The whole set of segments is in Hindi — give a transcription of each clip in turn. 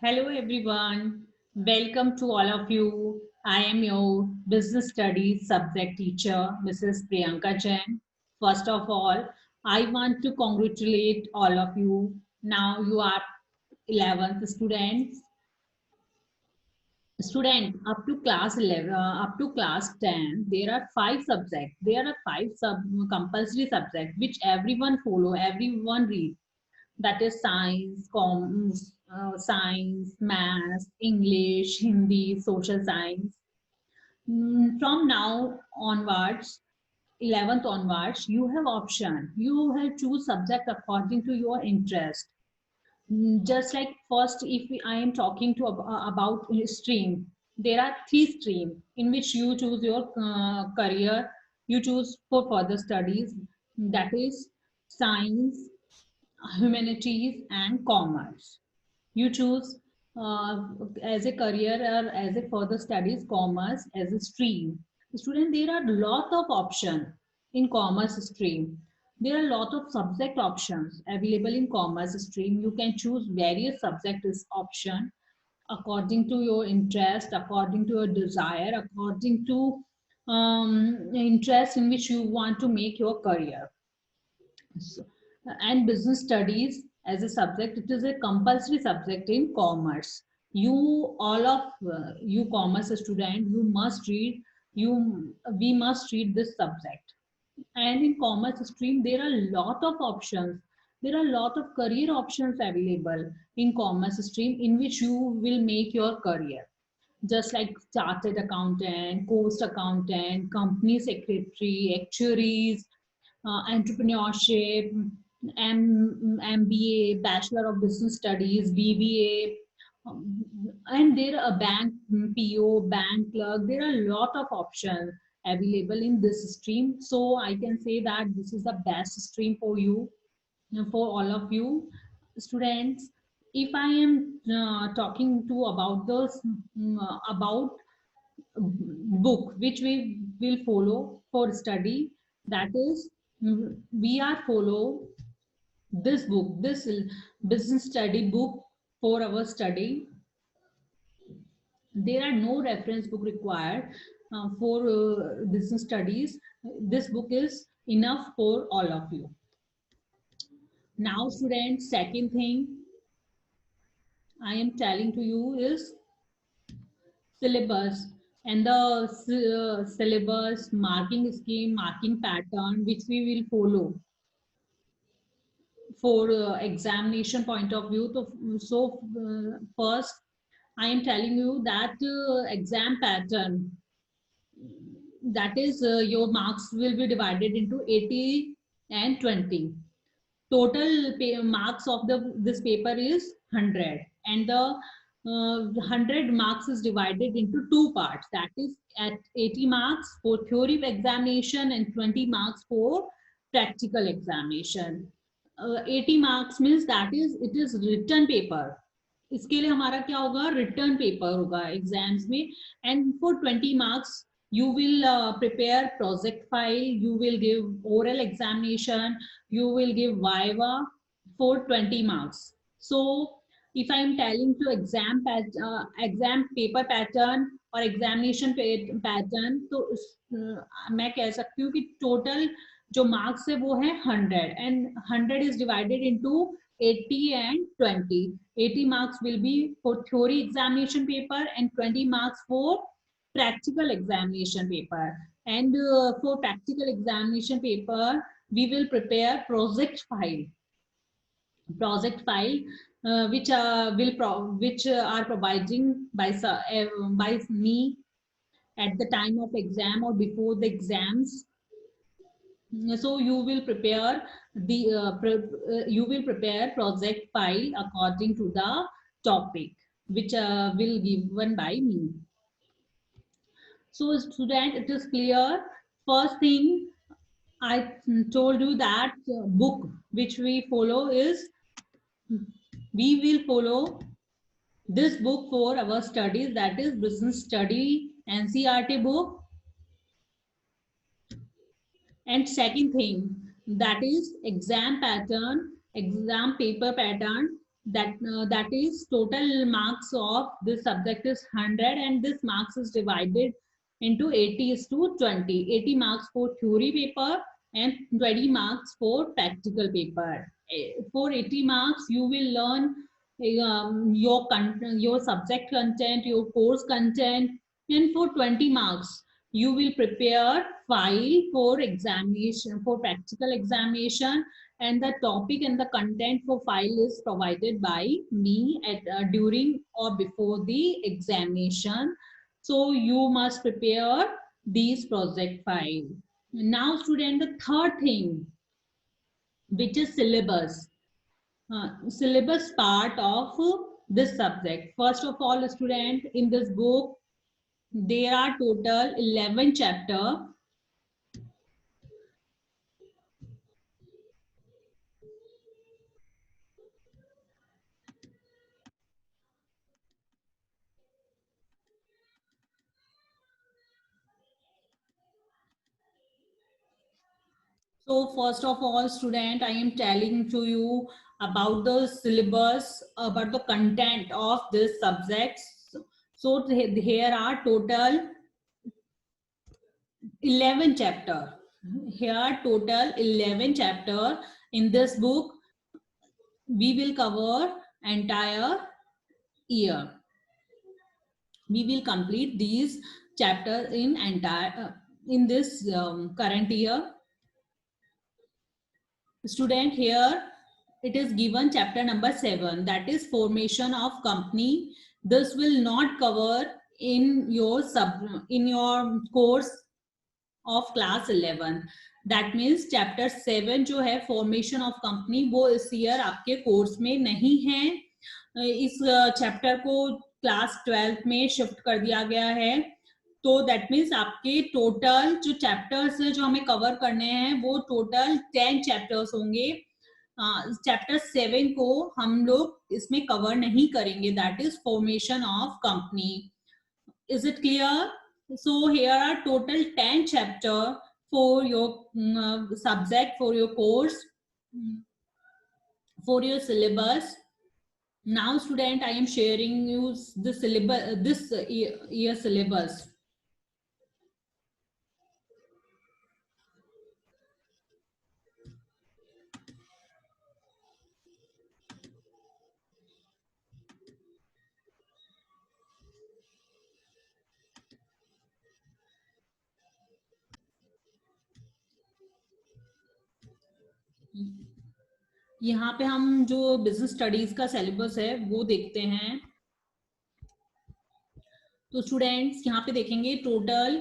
Hello everyone. Welcome to all of you. I am your business studies subject teacher, Mrs. Priyanka Jain. First of all, I want to congratulate all of you. Now you are 11th students. Student up to class 11, up to class 10, there are five subjects. There are five compulsory subjects which everyone follow, everyone read, that is science, science, maths, English, Hindi, social science. From now onwards, 11th onwards, you have option. You have choose subject according to your interest. Just like first, if I am talking to about stream, there are three streams in which you choose your career. You choose for further studies. That is science, humanities and commerce. You choose as a career or as a further studies commerce as a stream. Student, there are lot of options in commerce stream. There are a lot of subject options available in commerce stream. You can choose various subject option according to your interest, according to your desire, according to interest in which you want to make your career. So, and business studies as a subject, it is a compulsory subject in commerce. You all of you commerce student, you must read, you we must read this subject. And in commerce stream there are a lot of options, there are a lot of career options available in commerce stream in which you will make your career, just like chartered accountant, cost accountant, company secretary, actuaries, entrepreneurship, MBA, Bachelor of Business Studies, BBA, and there are a bank PO, bank clerk. There are a lot of options available in this stream. So I can say that this is the best stream for you, for all of you students. If I am talking to about those about book which we will follow for study, that is we are follow this book, this business study book for our study. There are no reference book required for business studies. This book is enough for all of you. Now students, second thing I am telling to you is syllabus, and the syllabus, marking scheme, marking pattern which we will follow for examination point of view. First I am telling you that exam pattern, that is your marks will be divided into 80 and 20. Total marks of the this paper is 100, and the 100 marks is divided into two parts, that is at 80 marks for theory examination and 20 marks for practical examination. 80 marks means that is it is written paper, इसके लिए हमारा क्या होगा, रिटर्न पेपर होगा एग्जाम्स में. And for 20 marks you will prepare project file, you will give oral examination, you will give viva for 20 marks. So if I am telling to exam paper pattern or examination pattern, तो मैं कह सकती हूँ कि total जो marks है वो है 100, and 100 is divided into 80 and 20. 80 marks will be for theory examination paper and 20 marks for practical examination paper. And for practical examination paper we will prepare project file which which are providing by me at the time of exam or before the exams. So you will prepare the you will prepare project file according to the topic which will given by me. So student, it is clear. First thing I told you that book which we follow is, we will follow this book for our studies, that is business study NCERT book. And second thing, that is exam pattern, exam paper pattern. that is total marks of this subject is 100, and this marks is divided into 80 is to 20. 80 marks for theory paper and 20 marks for practical paper. For 80 marks you will learn your subject content, your course content, and for 20 marks you will prepare file for examination, for practical examination, and the topic and the content for file is provided by me at during or before the examination. So you must prepare these project file. Now student, the third thing, which is syllabus. Syllabus part of this subject. First of all student, in this book there are total 11 chapter. So first of all, student, I am telling to you about the syllabus, about the content of this subject. So here are total 11 chapter. Here total 11 chapter. In this book, we will cover entire year. We will complete these chapters in entire in this current year. Student, here it is given chapter number 7, that is formation of company. This will not cover in your course of class 11. That means chapter 7 जो है formation of company, वो इस year आपके कोर्स में नहीं है. इस चैप्टर को क्लास 12 में शिफ्ट कर दिया गया है. तो दैट मीन्स आपके टोटल जो चैप्टर्स जो हमें कवर करने हैं वो टोटल 10 चैप्टर्स होंगे. चैप्टर 7 को हम लोग इसमें कवर नहीं करेंगे. That is formation of company. Is it clear? So here are total 10 chapter for your subject, for your course, for your syllabus. Now student, I am sharing you the syllabus, this year syllabus. यहाँ पे हम जो बिजनेस स्टडीज का सिलेबस है वो देखते हैं. तो स्टूडेंट्स यहाँ पे देखेंगे टोटल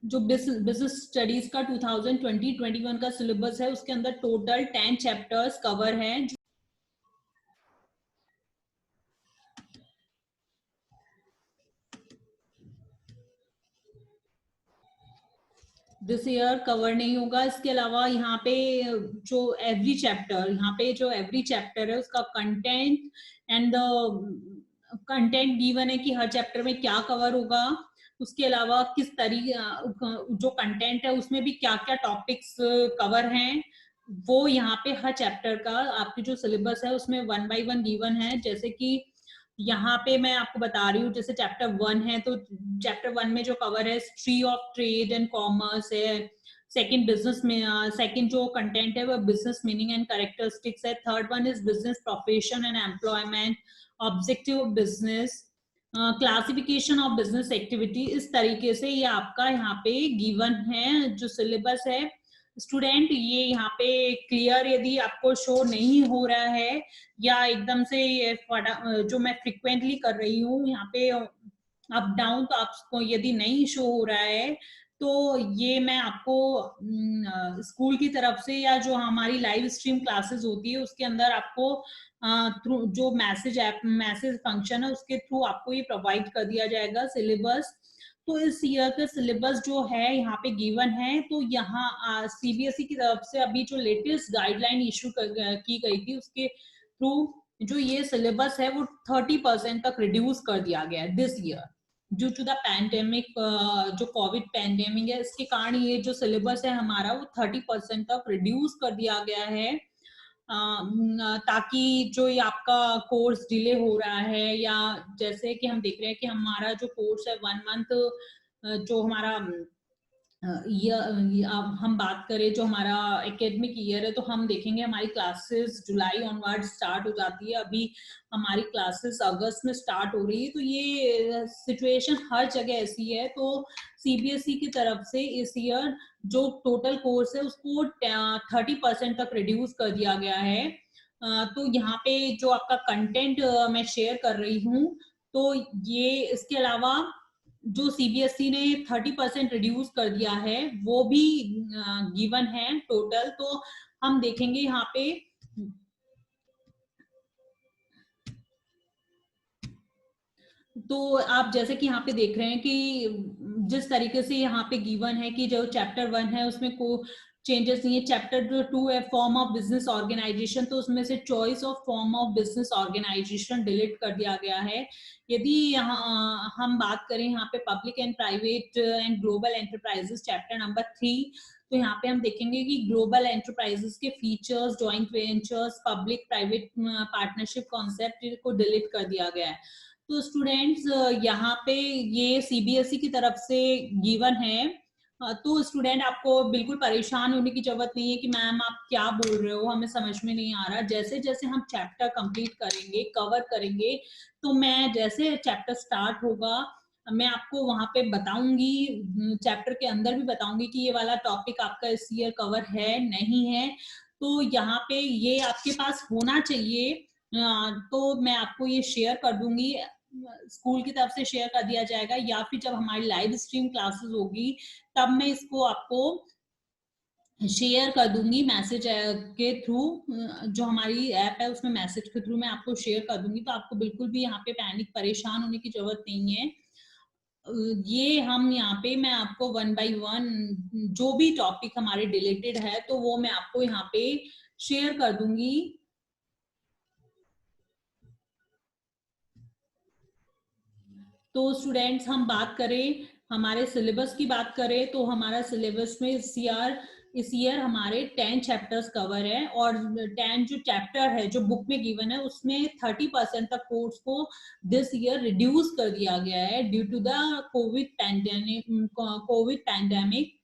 जो बिजनेस स्टडीज का 2020-21 का सिलेबस है उसके अंदर टोटल 10 चैप्टर्स कवर हैं. दिस ईयर कवर नहीं होगा. इसके अलावा यहाँ पे जो एवरी चैप्टर है उसका content and the content given है कि हर चैप्टर में क्या कवर होगा. उसके अलावा किस तरीके जो कंटेंट है उसमें भी क्या क्या टॉपिक्स कवर हैं वो यहाँ पे हर चैप्टर का आपकी जो सिलेबस है उसमें 1 by 1 गिवन है. जैसे कि यहाँ पे मैं आपको बता रही हूँ, जैसे चैप्टर 1 है तो चैप्टर 1 में जो कवर है history of trade and commerce है. सेकंड बिजनेस में सेकंड जो कंटेंट है वो बिजनेस मीनिंग एंड कैरेक्टरिस्टिक्स है. Third one is business profession and employment, objective of business, classification of business activity. इस तरीके से ये आपका यहाँ पे गिवन है जो सिलेबस है. स्टूडेंट, ये यहाँ पे क्लियर यदि आपको शो नहीं हो रहा है या एकदम से जो मैं फ्रिक्वेंटली कर रही हूँ यहाँ पे अप डाउन, तो आपको यदि नहीं शो हो रहा है तो ये मैं आपको स्कूल की तरफ से या जो हमारी लाइव स्ट्रीम क्लासेस होती है उसके अंदर आपको थ्रू जो मैसेज फंक्शन है उसके थ्रू आपको ये प्रोवाइड कर दिया जाएगा सिलेबस. तो इस ईयर का सिलेबस जो है यहाँ पे गिवन है. तो यहाँ सीबीएसई की तरफ से अभी जो लेटेस्ट गाइडलाइन इशू की गई थी उसके थ्रू जो ये सिलेबस है वो 30% तक रिड्यूस कर दिया गया है this year due to the pandemic. जो कोविड पैंडेमिक है इसके कारण ये जो सिलेबस है हमारा वो 30% तक रिड्यूस कर दिया गया है. ताकि जो ये आपका कोर्स डिले हो रहा है, या जैसे कि हम देख रहे हैं कि हमारा जो कोर्स है 1 मंथ जो हमारा हम बात करें जो हमारा एकेडमिक ईयर है, तो हम देखेंगे हमारी क्लासेस जुलाई ऑनवर्ड स्टार्ट हो जाती है। अभी हमारी क्लासेस अगस्त में स्टार्ट हो रही है, तो ये सिचुएशन हर जगह ऐसी है। तो सीबीएसई की तरफ से इस ईयर जो टोटल कोर्स है उसको 30% तक रिड्यूस कर दिया गया है। तो यहाँ पे जो आपका कंटेंट मैं शेयर कर रही हूँ, तो ये इसके अलावा जो सीबीएसई ने 30% रिड्यूस कर दिया है वो भी गिवन है टोटल। तो हम देखेंगे यहाँ पे तो आप जैसे कि यहाँ पे देख रहे हैं कि जिस तरीके से यहाँ पे गिवन है कि जो चैप्टर 1 है उसमें को चेंजेस नहीं है। चैप्टर 2 है फॉर्म ऑफ बिजनेस ऑर्गेनाइजेशन, तो उसमें से choice of form of business organisation delete कर दिया गया है। यदि यहाँ हम बात करें यहाँ पे public and private and global enterprises chapter number 3, तो यहाँ पे हम देखेंगे कि ग्लोबल एंटरप्राइजेस के features, joint ventures, public private partnership concept को डिलीट कर दिया गया है। तो स्टूडेंट्स यहाँ पे ये सीबीएसई की तरफ से गिवन है। तो स्टूडेंट आपको बिल्कुल परेशान होने की जरूरत नहीं है कि मैम आप क्या बोल रहे हो, हमें समझ में नहीं आ रहा। जैसे जैसे हम चैप्टर कंप्लीट करेंगे, कवर करेंगे, तो मैं जैसे चैप्टर स्टार्ट होगा मैं आपको वहां पे बताऊंगी, चैप्टर के अंदर भी बताऊंगी कि ये वाला टॉपिक आपका इस ईयर कवर है नहीं है। तो यहाँ पे ये आपके पास होना चाहिए। तो मैं आपको ये शेयर कर दूंगी, स्कूल की तरफ से शेयर कर दिया जाएगा, या फिर जब हमारी लाइव स्ट्रीम क्लासेस होगी तब मैं इसको आपको शेयर कर दूंगी मैसेज के थ्रू। जो हमारी ऐप है उसमें मैसेज के थ्रू मैं आपको शेयर कर दूंगी। तो आपको बिल्कुल भी यहाँ पे पैनिक परेशान होने की जरूरत नहीं है। ये हम यहाँ पे मैं आपको 1 बाय 1 जो भी टॉपिक हमारे रिलेटेड है तो वो मैं आपको यहाँ पे शेयर कर दूंगी। तो स्टूडेंट्स हम बात करें हमारे सिलेबस की बात करें तो हमारा सिलेबस में इस ईयर हमारे 10 चैप्टर्स कवर है, और 10 जो चैप्टर है जो बुक में गिवन है उसमें 30% तक कोर्स को दिस ईयर रिड्यूस कर दिया गया है due to the COVID pandemic.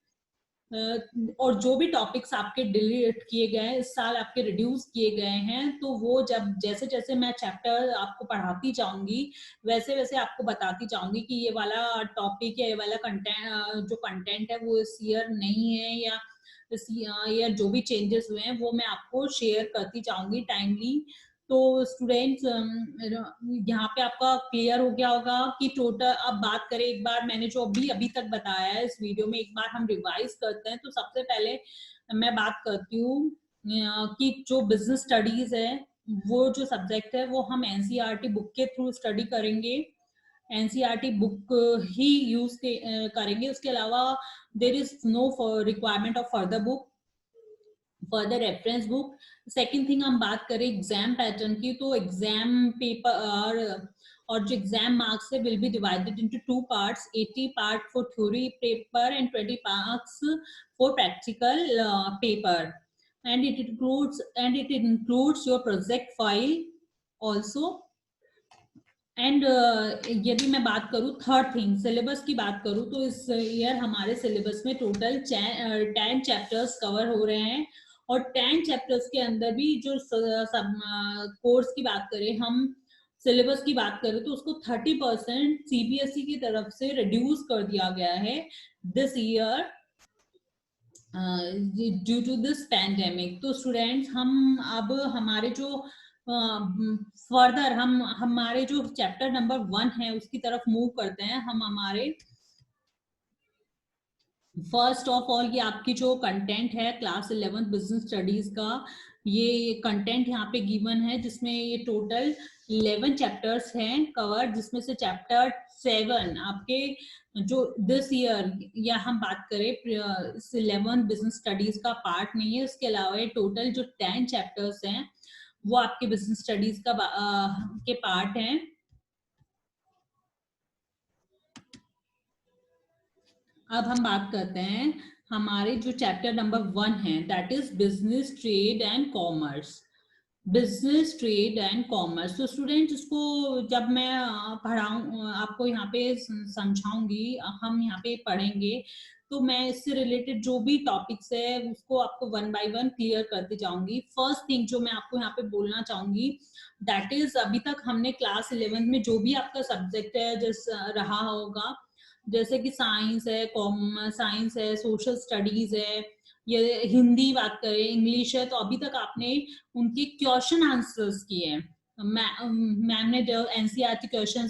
और जो भी टॉपिक्स आपके डिलीट किए गए हैं इस साल, आपके रिड्यूस किए गए हैं, तो वो जब जैसे जैसे मैं चैप्टर आपको पढ़ाती जाऊंगी वैसे वैसे आपको बताती जाऊंगी कि ये वाला टॉपिक या ये वाला कंटेंट जो कंटेंट है वो इस ईयर नहीं है, या इस ईयर जो भी चेंजेस हुए हैं वो मैं आपको शेयर करती जाऊंगी टाइमली। तो स्टूडेंट्स यहाँ पे आपका क्लियर हो गया होगा कि टोटल अब बात करें, एक बार मैंने जो अभी अभी तक बताया है इस वीडियो में एक बार हम रिवाइज करते हैं। तो सबसे पहले मैं बात करती हूँ कि जो बिजनेस स्टडीज है वो जो सब्जेक्ट है वो हम एनसीईआरटी बुक के थ्रू स्टडी करेंगे, एनसीईआरटी बुक ही यूज करेंगे। उसके अलावा there is no requirement of further book, further reference book. Second thing हम बात करें एग्जाम पैटर्न की, तो एग्जाम पेपर और जो एग्जाम मार्क्स है will be divided into 2 parts, 80 part for theory paper and 20 marks for practical paper, and it includes your project file also। And यदि मैं बात करूँ थर्ड थिंग सिलेबस की बात करूँ, तो इस ईयर हमारे सिलेबस में टोटल 10 चैप्टर्स कवर हो रहे हैं, और 10 चैप्टर्स के अंदर भी जो सब कोर्स की बात करें, हम सिलेबस की बात करें तो उसको 30% सीबीएसई की तरफ से रिड्यूस कर दिया गया है this year due to this pandemic. तो स्टूडेंट्स हम अब हमारे जो फर्दर हम हमारे जो चैप्टर नंबर 1 है उसकी तरफ मूव करते हैं। हम हमारे फर्स्ट ऑफ ऑल ये आपकी जो कंटेंट है क्लास 11 बिजनेस स्टडीज का, ये कंटेंट यहाँ पे गिवन है जिसमें ये टोटल 11 चैप्टर्स हैं कवर, जिसमें से चैप्टर 7 आपके जो दिस ईयर या हम बात करें 11 बिजनेस स्टडीज का पार्ट नहीं है। इसके अलावा ये टोटल जो 10 चैप्टर्स हैं वो आपके बिजनेस स्टडीज का के पार्ट हैं। अब हम बात करते हैं हमारे जो चैप्टर नंबर 1 है that is business trade and commerce. Business, trade and commerce. तो स्टूडेंट्स, इसको जब मैं पढ़ाऊँ आपको यहाँ पे समझाऊंगी, हम यहाँ पे पढ़ेंगे, तो मैं इससे रिलेटेड जो भी टॉपिक्स है उसको आपको वन बाय वन क्लियर करती जाऊंगी। फर्स्ट थिंग जो मैं आपको यहाँ पे बोलना चाहूंगी, दैट इज अभी तक हमने क्लास 11 में जो भी आपका सब्जेक्ट है जिस रहा होगा, जैसे कि साइंस है, कॉमर्स साइंस है, सोशल स्टडीज है, ये हिंदी बात करें, इंग्लिश है, तो अभी तक आपने उनके क्वेश्चन आंसर्स किए हैं। मैम ने जो एनसीईआरटी क्वेश्चन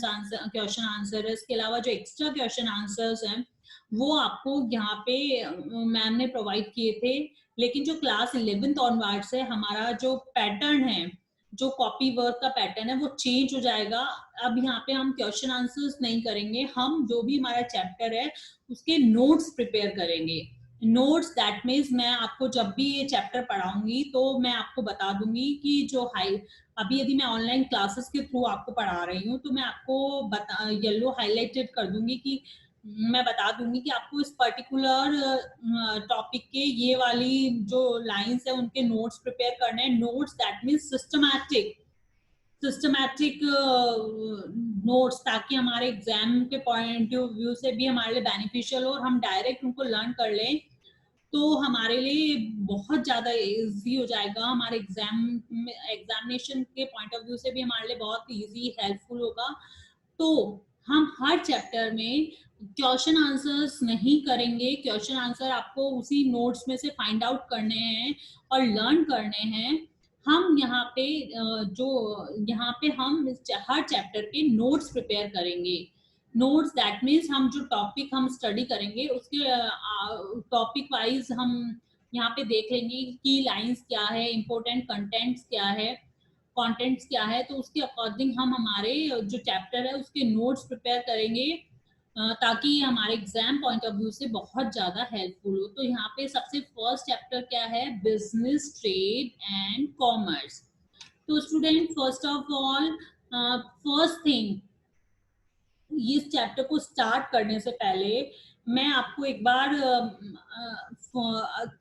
आंसर है, इसके अलावा जो एक्स्ट्रा क्वेश्चन आंसर्स हैं वो आपको यहाँ पे मैम ने प्रोवाइड किए थे। लेकिन जो क्लास 11th ऑनवर्ड्स है, हमारा जो पैटर्न है, जो कॉपी वर्क का पैटर्न है, वो चेंज हो जाएगा। अब यहाँ पे हम क्वेश्चन आंसर्स नहीं करेंगे, हम जो भी हमारा चैप्टर है उसके नोट्स प्रिपेयर करेंगे। नोट्स दैट मीन्स मैं आपको जब भी ये चैप्टर पढ़ाऊंगी तो मैं आपको बता दूंगी कि जो हाई, अभी यदि मैं ऑनलाइन क्लासेस के थ्रू आपको पढ़ा रही हूँ तो मैं आपको येलो हाईलाइटेड कर दूंगी कि मैं बता दूंगी कि आपको इस पर्टिकुलर टॉपिक के ये वाली जो लाइंस है उनके नोट्स प्रिपेयर करने हैं। Notes that means systematic notes, ताकि हमारे एग्जाम के पॉइंट ऑफ व्यू से भी हमारे लिए बेनिफिशियल हो और हम डायरेक्ट उनको लर्न कर लें, तो हमारे लिए बहुत ज्यादा इजी हो जाएगा। हमारे एग्जामिनेशन के पॉइंट ऑफ व्यू से भी हमारे लिए बहुत इजी हेल्पफुल होगा। तो हम हर चैप्टर में क्वेश्चन आंसर्स नहीं करेंगे, क्वेश्चन आंसर आपको उसी नोट्स में से फाइंड आउट करने हैं और लर्न करने हैं। हम यहाँ पे हम हर चैप्टर के नोट्स प्रिपेयर करेंगे। नोट्स दैट मीन्स हम जो टॉपिक हम स्टडी करेंगे उसके टॉपिक वाइज हम यहाँ पे देख लेंगे की लाइंस क्या है, इंपॉर्टेंट कंटेंट्स क्या है, कंटेंट्स क्या है, तो उसके अकॉर्डिंग हम हमारे जो चैप्टर है उसके नोट्स प्रिपेयर करेंगे, ताकि हमारे एग्जाम पॉइंट ऑफ व्यू से बहुत ज्यादा हेल्पफुल हो। तो यहाँ पे सबसे फर्स्ट चैप्टर क्या है, बिजनेस, ट्रेड एंड कॉमर्स। तो student, first of all, first thing, इस चैप्टर को स्टार्ट करने से पहले मैं आपको एक बार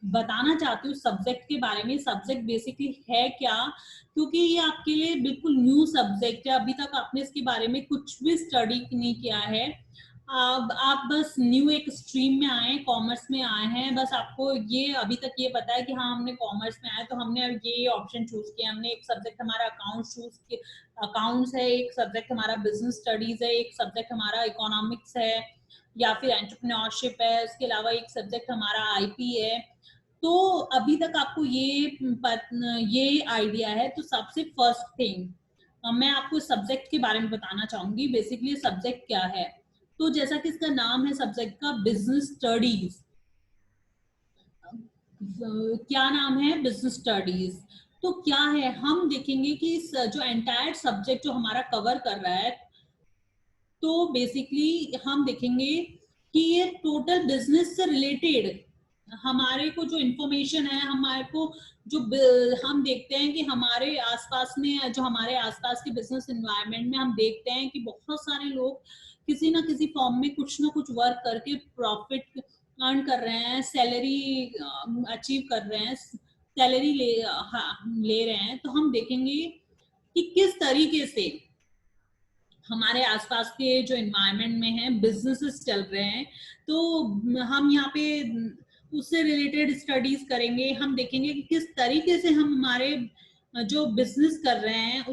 बताना चाहती हूँ सब्जेक्ट के बारे में। सब्जेक्ट बेसिकली है क्या, क्योंकि ये आपके लिए बिल्कुल न्यू सब्जेक्ट है, अभी तक आपने इसके बारे में कुछ भी स्टडी नहीं किया है। अब आप बस न्यू एक स्ट्रीम में आए, कॉमर्स में आए हैं, बस आपको ये अभी तक ये पता है कि हाँ हमने कॉमर्स में आए तो हमने ये ऑप्शन चूज किया, हमने एक सब्जेक्ट हमारा अकाउंट्स चूज किया, अकाउंट्स है, एक सब्जेक्ट हमारा बिजनेस स्टडीज है, एक सब्जेक्ट हमारा इकोनॉमिक्स है या फिर एंटरप्रेन्योरशिप है, इसके अलावा एक सब्जेक्ट हमारा आईपी है। तो अभी तक आपको ये आइडिया है। तो सबसे फर्स्ट थिंग मैं आपको सब्जेक्ट के बारे में बताना चाहूंगी, बेसिकली सब्जेक्ट क्या है। तो जैसा कि इसका नाम है सब्जेक्ट का, बिजनेस स्टडीज। क्या नाम है, बिजनेस स्टडीज। तो क्या है, हम देखेंगे कि इस जो एंटायर सब्जेक्ट जो हमारा कवर कर रहा है, तो बेसिकली हम देखेंगे कि ये टोटल बिजनेस से रिलेटेड हमारे को जो इंफॉर्मेशन है, हमारे को जो हम देखते हैं कि हमारे आसपास में, जो हमारे आसपास के बिजनेस एनवायरनमेंट में हम देखते हैं कि बहुत सारे लोग किसी ना किसी फॉर्म में कुछ ना कुछ वर्क करके प्रॉफिट अर्न कर रहे हैं, सैलरी अचीव कर रहे हैं, सैलरी ले रहे हैं। तो हम देखेंगे कि किस तरीके से हमारे आसपास के जो एनवायरनमेंट में है बिजनेसेस चल रहे हैं। तो हम यहाँ पे उससे रिलेटेड स्टडीज करेंगे। हम देखेंगे कि किस तरीके से हम हमारे जो बिजनेस कर रहे हैं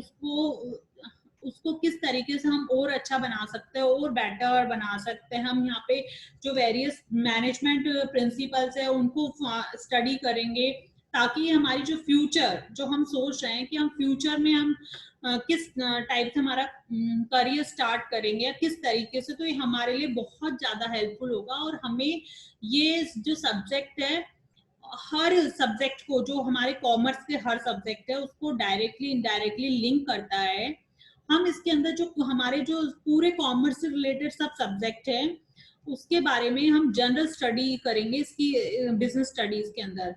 उसको किस तरीके से हम और अच्छा बना सकते हैं, और बेटर बना सकते हैं। हम यहाँ पे जो वेरियस मैनेजमेंट प्रिंसिपल्स है उनको स्टडी करेंगे, ताकि हमारी जो फ्यूचर, जो हम सोच रहे हैं कि हम फ्यूचर में हम किस टाइप से हमारा करियर स्टार्ट करेंगे या किस तरीके से, तो ये हमारे लिए बहुत ज्यादा हेल्पफुल होगा। और हमें ये जो सब्जेक्ट है, हर सब्जेक्ट को, जो हमारे कॉमर्स के हर सब्जेक्ट है उसको डायरेक्टली इनडायरेक्टली लिंक करता है। हम इसके अंदर जो हमारे जो पूरे कॉमर्स से रिलेटेड सब सब्जेक्ट है उसके बारे में हम जनरल स्टडी करेंगे इसकी बिजनेस स्टडीज के अंदर।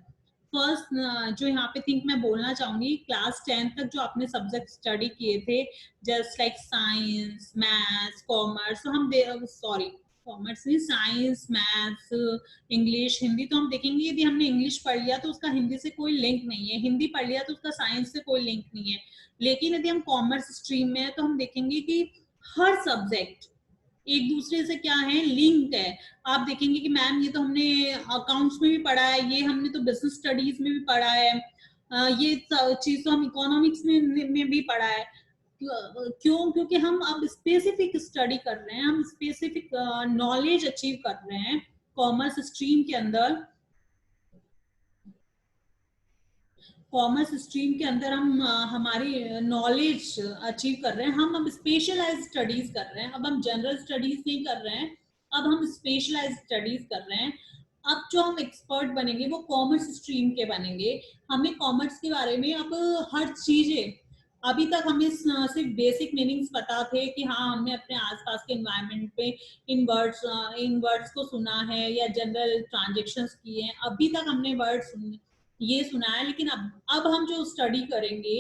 फर्स्ट जो यहाँ पे थिंक मैं बोलना चाहूंगी, क्लास 10 तक जो आपने सब्जेक्ट स्टडी किए थे, just like science, maths, commerce, तो हम सॉरी कॉमर्स में साइंस, मैथ्स, इंग्लिश, हिंदी। तो हम देखेंगे यदि हमने इंग्लिश पढ़ लिया तो उसका हिंदी से कोई लिंक नहीं है, हिंदी पढ़ लिया तो उसका साइंस से कोई लिंक नहीं है। लेकिन यदि हम कॉमर्स स्ट्रीम में है तो हम देखेंगे कि हर सब्जेक्ट एक दूसरे से क्या है, लिंक्ड है। आप देखेंगे कि मैम ये तो हमने अकाउंट्स में भी पढ़ा है, ये हमने तो बिजनेस स्टडीज में भी पढ़ा है, ये चीज तो हम इकोनॉमिक्स में भी पढ़ा है। क्यों? क्योंकि हम अब स्पेसिफिक स्टडी कर रहे हैं, हम स्पेसिफिक नॉलेज अचीव कर रहे हैं कॉमर्स स्ट्रीम के अंदर। कॉमर्स स्ट्रीम के अंदर हम हमारी नॉलेज अचीव कर रहे हैं। हम अब स्पेशलाइज स्टडीज कर रहे हैं, अब हम जनरल स्टडीज नहीं कर रहे हैं, अब हम स्पेशलाइज स्टडीज कर रहे हैं। अब जो हम एक्सपर्ट बनेंगे वो कॉमर्स स्ट्रीम के बनेंगे। हमें कॉमर्स के बारे में अब हर चीजें, अभी तक हमें सिर्फ बेसिक मीनिंग्स पता थे कि हाँ हमने अपने आसपास के एनवायरनमेंट पे इन वर्ड्स को सुना है या जनरल ट्रांजेक्शन्स किए हैं, अभी तक हमने वर्ड्स ये सुना है। लेकिन अब हम जो स्टडी करेंगे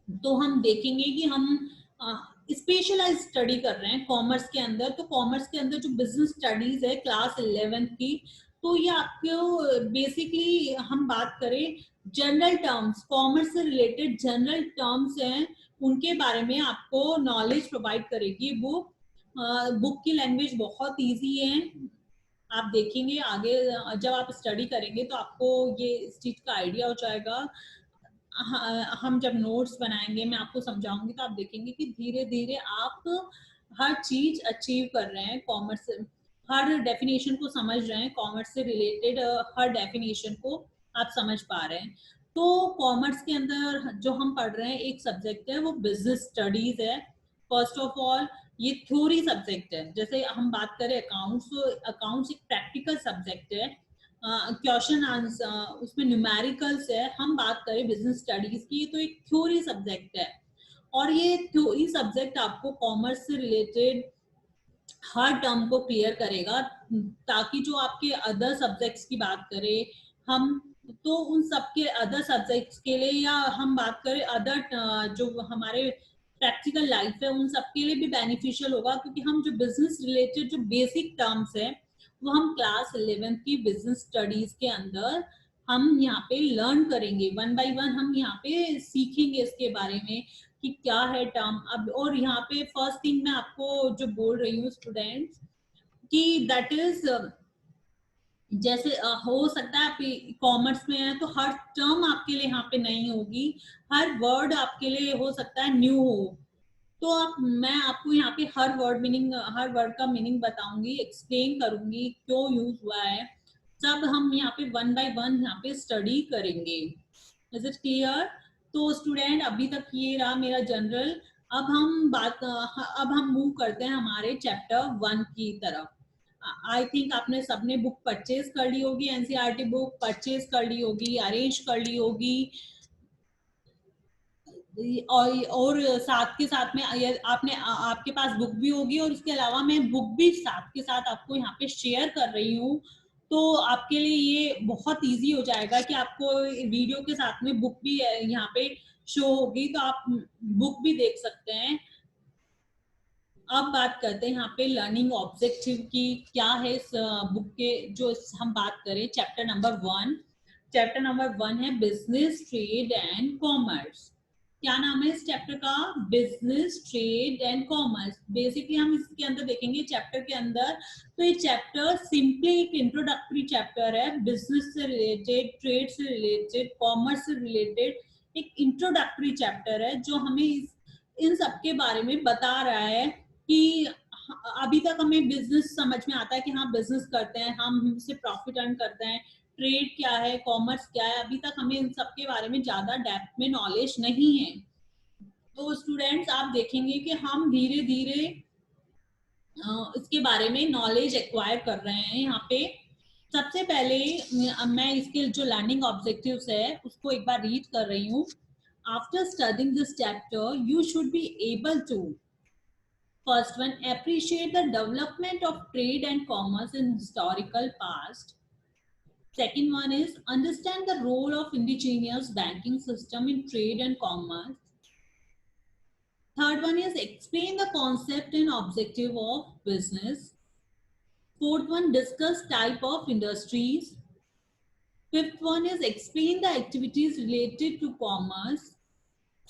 तो हम देखेंगे कि हम स्पेशलाइज स्टडी कर रहे हैं कॉमर्स के अंदर। तो कॉमर्स के अंदर जो बिजनेस स्टडीज है क्लास 11th की, तो ये आपको बेसिकली हम बात करें जनरल टर्म्स, कॉमर्स से रिलेटेड जनरल टर्म्स हैं उनके बारे में आपको नॉलेज प्रोवाइड करेगी बुक। बुक की लैंग्वेज बहुत इजी है। आप देखेंगे आगे जब आप स्टडी करेंगे तो आपको ये इस चीज का आइडिया हो जाएगा। हम जब नोट्स बनाएंगे, मैं आपको समझाऊंगी, तो आप देखेंगे कि धीरे धीरे आप हर चीज अचीव कर रहे हैं कॉमर्स, हर डेफिनेशन को समझ रहे हैं, कॉमर्स से रिलेटेड हर डेफिनेशन को आप समझ पा रहे हैं। तो कॉमर्स के अंदर जो हम पढ़ रहे हैं एक सब्जेक्ट है वो बिजनेस स्टडीज है। फर्स्ट ऑफ ऑल ये थ्योरी सब्जेक्ट है। जैसे हम बात करें अकाउंट्स, तो अकाउंट्स एक प्रैक्टिकल सब्जेक्ट है, क्वेश्चन आंसर उसमें न्यूमेरिकल्स है। हम बात करें बिजनेस स्टडीज की तो एक थ्योरी सब्जेक्ट है, और ये थ्योरी सब्जेक्ट आपको कॉमर्स से रिलेटेड हर टर्म को क्लियर करेगा, ताकि जो आपके अदर सब्जेक्ट्स की बात करें हम, तो उन सबके अदर सब्जेक्ट्स के लिए, या हम बात करें अदर जो हमारे प्रैक्टिकल लाइफ है उन सबके लिए भी बेनिफिशियल होगा। क्योंकि हम जो बिजनेस रिलेटेड जो बेसिक टर्म्स है वो हम क्लास 11th की बिजनेस स्टडीज के अंदर हम यहाँ पे लर्न करेंगे, वन बाय वन हम यहाँ पे सीखेंगे इसके बारे में कि क्या है टर्म। अब और यहाँ पे फर्स्ट थिंग मैं आपको जो बोल रही हूँ स्टूडेंट्स कि दैट इज, जैसे हो सकता है आप कॉमर्स में है तो हर टर्म आपके लिए यहाँ पे नहीं होगी, हर वर्ड आपके लिए हो सकता है न्यू हो। तो मैं आपको यहाँ पे हर वर्ड का मीनिंग बताऊंगी, एक्सप्लेन करूंगी क्यों यूज हुआ है, सब हम यहाँ पे वन बाय वन यहाँ पे स्टडी करेंगे। Is it clear? तो स्टूडेंट अभी तक ये रहा मेरा जनरल। अब हम मूव करते हैं हमारे चैप्टर 1 की तरफ। आई थिंक आपने सबने बुक परचेज कर ली होगी, एनसीईआरटी बुक परचेज कर ली होगी, अरेंज कर ली होगी, और साथ के साथ में आपने आपके पास बुक भी होगी, और उसके अलावा मैं बुक भी साथ के साथ आपको यहाँ पे शेयर कर रही हूँ। तो आपके लिए ये बहुत इजी हो जाएगा कि आपको वीडियो के साथ में बुक भी यहाँ पे शो होगी, तो आप बुक भी देख सकते हैं। अब बात करते हैं यहाँ पे लर्निंग ऑब्जेक्टिव की, क्या है इस बुक के, जो हम बात करें चैप्टर नंबर 1। चैप्टर नंबर 1 है बिजनेस, ट्रेड एंड कॉमर्स। क्या नाम है इस चैप्टर का? Business, trade and commerce. Basically हम इसके अंदर देखेंगे चैप्टर के अंदर, तो ये चैप्टर सिंपली एक इंट्रोडक्टरी चैप्टर है, बिजनेस से रिलेटेड, ट्रेड से रिलेटेड, कॉमर्स से रिलेटेड एक इंट्रोडक्टरी चैप्टर है जो हमें इन सब के बारे में बता रहा है कि अभी तक हमें बिजनेस समझ में आता है कि हाँ बिजनेस करते हैं हम, उससे प्रॉफिट अर्न करते हैं, ट्रेड क्या है, कॉमर्स क्या है, अभी तक हमें इन सब के बारे में ज्यादा डेप्थ में नॉलेज नहीं है। तो स्टूडेंट्स आप देखेंगे कि हम धीरे धीरे इसके बारे में नॉलेज एक्वायर कर रहे हैं। यहाँ पे सबसे पहले मैं इसके जो लर्निंग ऑब्जेक्टिव्स है उसको एक बार रीड कर रही हूँ। After studying this chapter you should be able to, first one, appreciate the development of trade and commerce in historical past. Second one is understand the role of indigenous banking system in trade and commerce. Third one is explain the concept and objective of business. Fourth one, discuss type of industries. Fifth one is explain the activities related to commerce.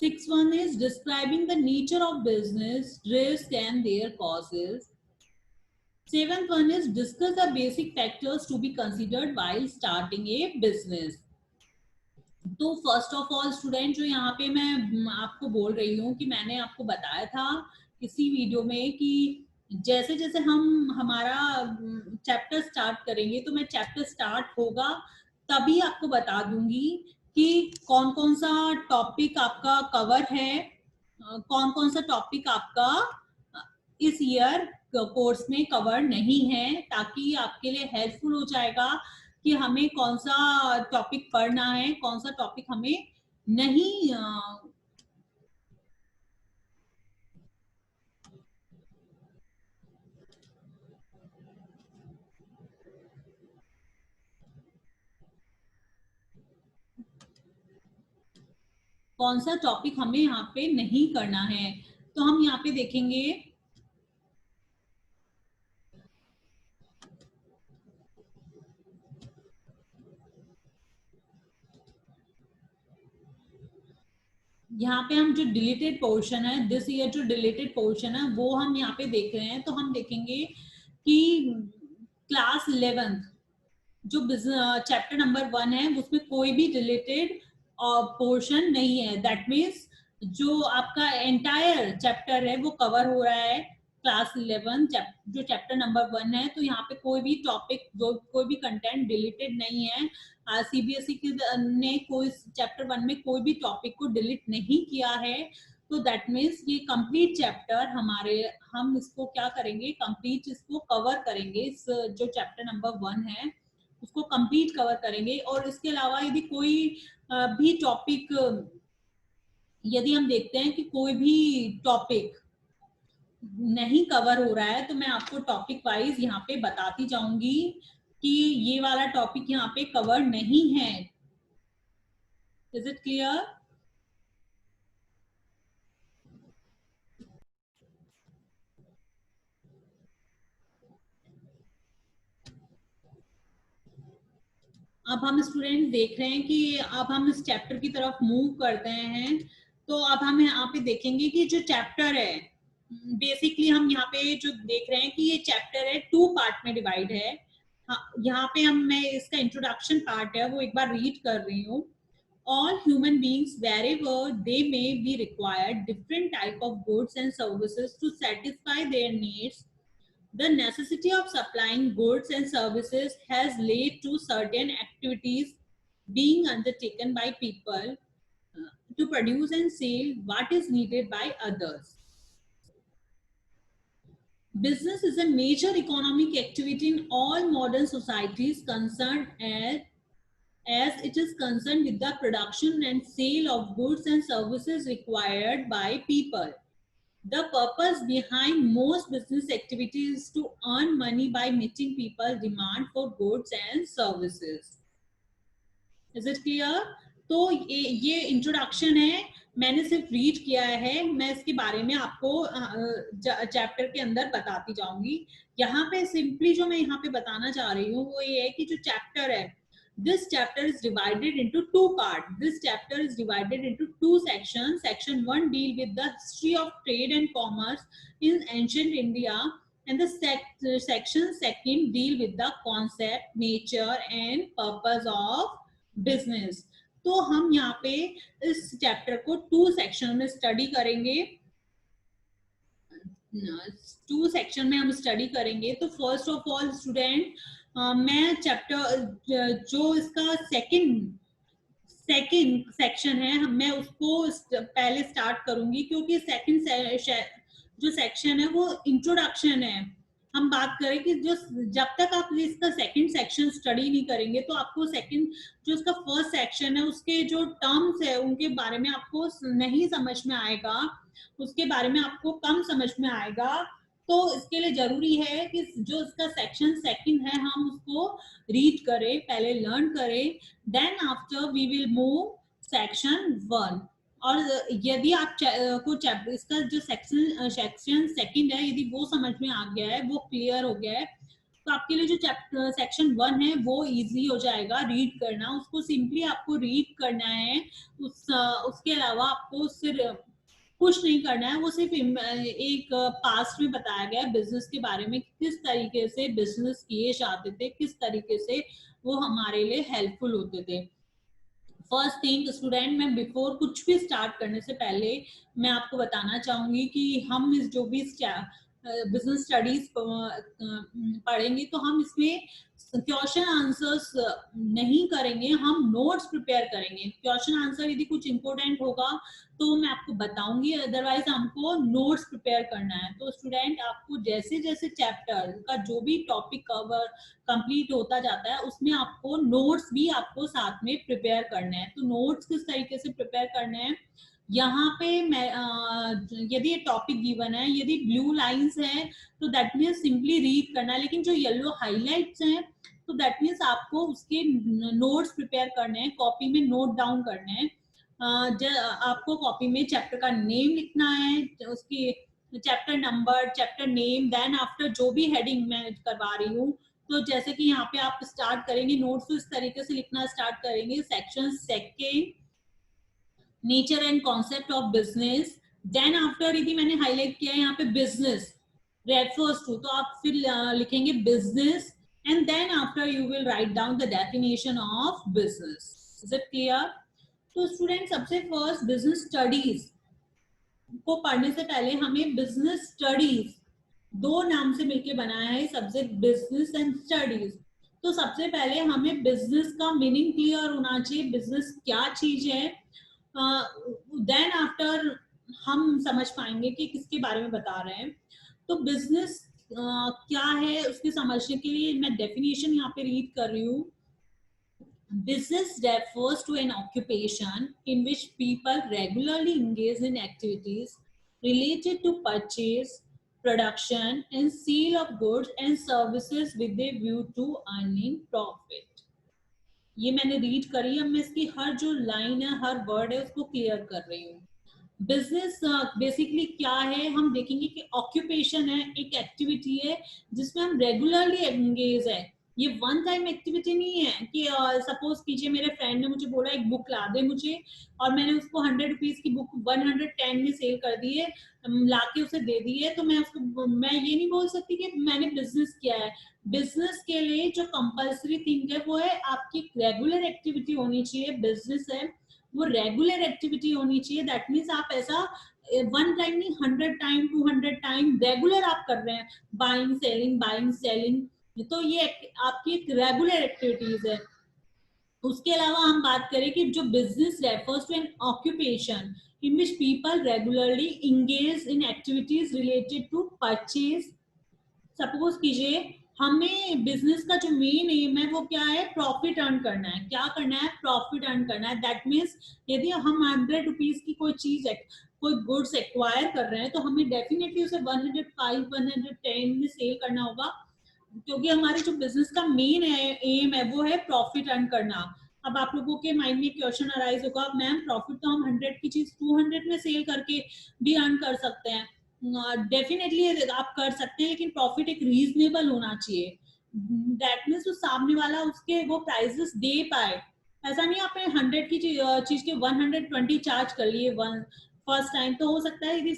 Sixth one is describing the nature of business, risk and their causes. Seventh one is discuss the basic factors to be considered while starting a business. तो फर्स्ट ऑफ ऑल स्टूडेंट, जो यहाँ पे मैं आपको बोल रही हूँ कि मैंने आपको बताया था इसी वीडियो में कि जैसे जैसे हम हमारा चैप्टर स्टार्ट करेंगे, तो मैं चैप्टर स्टार्ट होगा तभी आपको बता दूंगी कि कौन कौन सा टॉपिक आपका कवर है, कौन कौन सा टॉपिक आपका इस ईयर कोर्स में कवर नहीं है, ताकि आपके लिए हेल्पफुल हो जाएगा कि हमें कौन सा टॉपिक पढ़ना है, कौन सा टॉपिक हमें नहीं कौन सा टॉपिक हमें यहाँ पे नहीं करना है। तो हम यहाँ पे देखेंगे यहाँ पे हम जो डिलीटेड पोर्शन है, दिस ईयर जो डिलीटेड पोर्शन है वो हम यहाँ पे देख रहे हैं। तो हम देखेंगे कि क्लास 11th जो चैप्टर नंबर 1 है उसमें कोई भी रिलेटेड पोर्शन नहीं है। दैट मीन्स जो आपका एंटायर चैप्टर है वो कवर हो रहा है क्लास 11 जो चैप्टर नंबर 1 है। तो यहाँ पे कोई भी टॉपिक, जो कोई भी कंटेंट डिलीटेड नहीं है। सीबीएसई ने कोई चैप्टर 1 में कोई भी टॉपिक को डिलीट नहीं किया है। तो दैट मीन्स ये कंप्लीट चैप्टर हमारे, हम इसको क्या करेंगे, कंप्लीट इसको कवर करेंगे। इस जो चैप्टर नंबर 1 है उसको कंप्लीट कवर करेंगे। और इसके अलावा यदि कोई भी टॉपिक, यदि हम देखते हैं कि कोई भी टॉपिक नहीं कवर हो रहा है, तो मैं आपको टॉपिक वाइज यहाँ पे बताती जाऊंगी कि ये वाला टॉपिक यहाँ पे कवर नहीं है। Is it clear? अब हम स्टूडेंट देख रहे हैं कि अब हम इस चैप्टर की तरफ मूव करते हैं। तो अब हम यहाँ पे देखेंगे कि जो चैप्टर है, बेसिकली हम यहाँ पे जो देख रहे हैं कि ये चैप्टर है 2 पार्ट में डिवाइड है। यहाँ पे मैं इसका इंट्रोडक्शन पार्ट है वो एक बार रीड कर रही हूँ। All human beings, wherever they may be, require different type of goods and services to satisfy their needs. The necessity of supplying goods and services has led to certain activities being undertaken by people to produce and sell what is needed by others. Business is a major economic activity in all modern societies concerned as it is concerned with the production and sale of goods and services required by people. The purpose behind most business activities is to earn money by meeting people's demand for goods and services. Is it clear? तो ये इंट्रोडक्शन है, मैंने सिर्फ रीड किया है, मैं इसके बारे में आपको चैप्टर के अंदर बताती जाऊंगी। यहाँ पे सिंपली जो मैं यहाँ पे बताना चाह रही हूँ वो ये है कि जो चैप्टर है, this chapter is divided into 2 parts. This chapter is divided into 2 sections. Section 1 deal with the history of trade and commerce in ancient India, and the section 2 deal with the concept, nature and purpose of business. तो हम यहाँ पे इस चैप्टर को 2 सेक्शन में स्टडी करेंगे। 2 सेक्शन में हम स्टडी करेंगे। तो फर्स्ट ऑफ ऑल स्टूडेंट, मैं चैप्टर जो इसका सेकंड सेक्शन है मैं उसको पहले स्टार्ट करूंगी, क्योंकि सेकंड जो सेक्शन है वो इंट्रोडक्शन है। हम बात करें कि जो जब तक आप इसका सेकंड सेक्शन स्टडी नहीं करेंगे तो आपको सेकंड जो इसका फर्स्ट सेक्शन है उसके जो टर्म्स है उनके बारे में आपको नहीं समझ में आएगा, उसके बारे में आपको कम समझ में आएगा। तो इसके लिए जरूरी है कि जो इसका सेक्शन सेकंड है हम उसको रीड करें, पहले लर्न करें, then after we will move section 1। और यदि आप को इसका जो सेक्शन सेकंड है यदि वो समझ में आ गया है, वो क्लियर हो गया है, तो आपके लिए जो चैप्टर सेक्शन 1 है वो इजी हो जाएगा रीड करना, उसको सिंपली आपको रीड करना है। उसके अलावा आपको सिर्फ कुछ नहीं करना है, वो सिर्फ एक पास्ट में बताया गया है बिजनेस के बारे में, किस तरीके से बिजनेस किए जाते थे, किस तरीके से वो हमारे लिए हेल्पफुल होते थे। फर्स्ट थिंग स्टूडेंट, मैं बिफोर कुछ भी स्टार्ट करने से पहले मैं आपको बताना चाहूंगी कि हम इस जो भी बिजनेस स्टडीज पढ़ेंगे तो हम इसमें क्वेश्चन आंसर्स नहीं करेंगे, हम नोट्स प्रिपेयर करेंगे। क्वेश्चन आंसर यदि कुछ इंपॉर्टेंट होगा तो मैं आपको बताऊंगी, अदरवाइज हमको नोट्स प्रिपेयर करना है। तो स्टूडेंट आपको जैसे जैसे चैप्टर का जो भी टॉपिक कवर कंप्लीट होता जाता है उसमें आपको नोट्स भी आपको साथ में प्रिपेयर करने हैं। तो नोट्स किस तरीके से प्रिपेयर करने हैं, यहाँ पे मैं यदि ये टॉपिक गिवन है, यदि ब्लू लाइंस है तो दैट मीन्स सिंपली रीड करना है, लेकिन जो येलो हाईलाइट्स हैं तो दैट मीन्स आपको उसके नोट्स प्रिपेयर करने हैं, कॉपी में नोट डाउन करने हैं। आपको कॉपी में चैप्टर का नेम लिखना है, उसकी chapter number, chapter name, then after जो भी हेडिंग मैं करवा रही हूँ, तो जैसे कि यहाँ पे आप स्टार्ट करेंगे नोट्स तो इस तरीके से लिखना स्टार्ट करेंगे। Section second, nature and concept of business, then after यदि मैंने हाईलाइट किया है यहाँ पे बिजनेस रेफर्स टू, तो आप फिर लिखेंगे business and then after you will write down the definition of business. Is it clear? तो स्टूडेंट सबसे फर्स्ट बिजनेस स्टडीज को पढ़ने से पहले हमें बिजनेस स्टडीज दो नाम से मिलके बनाया है सब्जेक्ट, बिजनेस एंड स्टडीज। तो सबसे पहले हमें बिजनेस का मीनिंग क्लियर होना चाहिए, बिजनेस क्या चीज है, देन आफ्टर हम समझ पाएंगे कि किसके बारे में बता रहे हैं। तो बिजनेस क्या है उसके समझने के लिए मैं डेफिनेशन यहाँ पे रीड कर रही हूँ। Business refers to an occupation in which people regularly engage in activities related to purchase, production, and sale of goods and services with a view to earning profit. ये मैंने रीड करी, अब मैं इसकी हर जो लाइन है, हर वर्ड है उसको क्लियर कर रही हूँ। बिजनेस बेसिकली क्या है, हम देखेंगे कि ऑक्यूपेशन है, एक एक्टिविटी है जिसमें हम रेगुलरली एंगेज है। ये वन टाइम एक्टिविटी नहीं है कि सपोज कीजिए मेरे फ्रेंड ने मुझे बोला एक बुक ला दे मुझे, और मैंने उसको 100 रुपीज की बुक 110 में सेल कर दी है, लाके उसे दे दी है, तो मैं उसको, मैं ये नहीं बोल सकती कि मैंने बिजनेस किया है। बिजनेस के लिए जो कंपल्सरी थिंग है वो है आपकी रेगुलर एक्टिविटी होनी चाहिए। बिजनेस है वो रेगुलर एक्टिविटी होनी चाहिए, दैट मीन्स आप ऐसा वन टाइम नहीं, 100 टाइम 200 टाइम रेगुलर आप कर रहे हैं, बाइंग सेलिंग, तो ये आपकी एक रेगुलर एक्टिविटीज है। उसके अलावा हम बात करें कि जो business refers to an occupation in which people regularly engage in activities related to purchase. Suppose कीजिए हमें बिजनेस का जो मेन एम है वो क्या है, प्रॉफिट अर्न करना है। क्या करना है? प्रॉफिट अर्न करना है। दैट मीन्स यदि हम 100 रुपीज की कोई चीज है, कोई गुड्स एक्वायर कर रहे हैं, तो हमें डेफिनेटली उसे 105 110 में सेल करना होगा, क्योंकि हमारे जो बिजनेस का मेन एम है वो है प्रॉफिट अर्न करना। अब आप लोगों के माइंड में क्वेश्चन अराइज होगा, मैम प्रॉफिट तो हम 100 की चीज 200 में सेल करके भी अर्न कर सकते हैं। डेफिनेटली आप कर सकते हैं, लेकिन प्रॉफिट एक रीजनेबल होना चाहिए। दैट मीन्स सामने वाला उसके वो प्राइसेस दे पाए। ऐसा नहीं आपने 100 की चीज के 120 चार्ज कर लिए वन फर्स्ट टाइम, तो हो सकता है यदि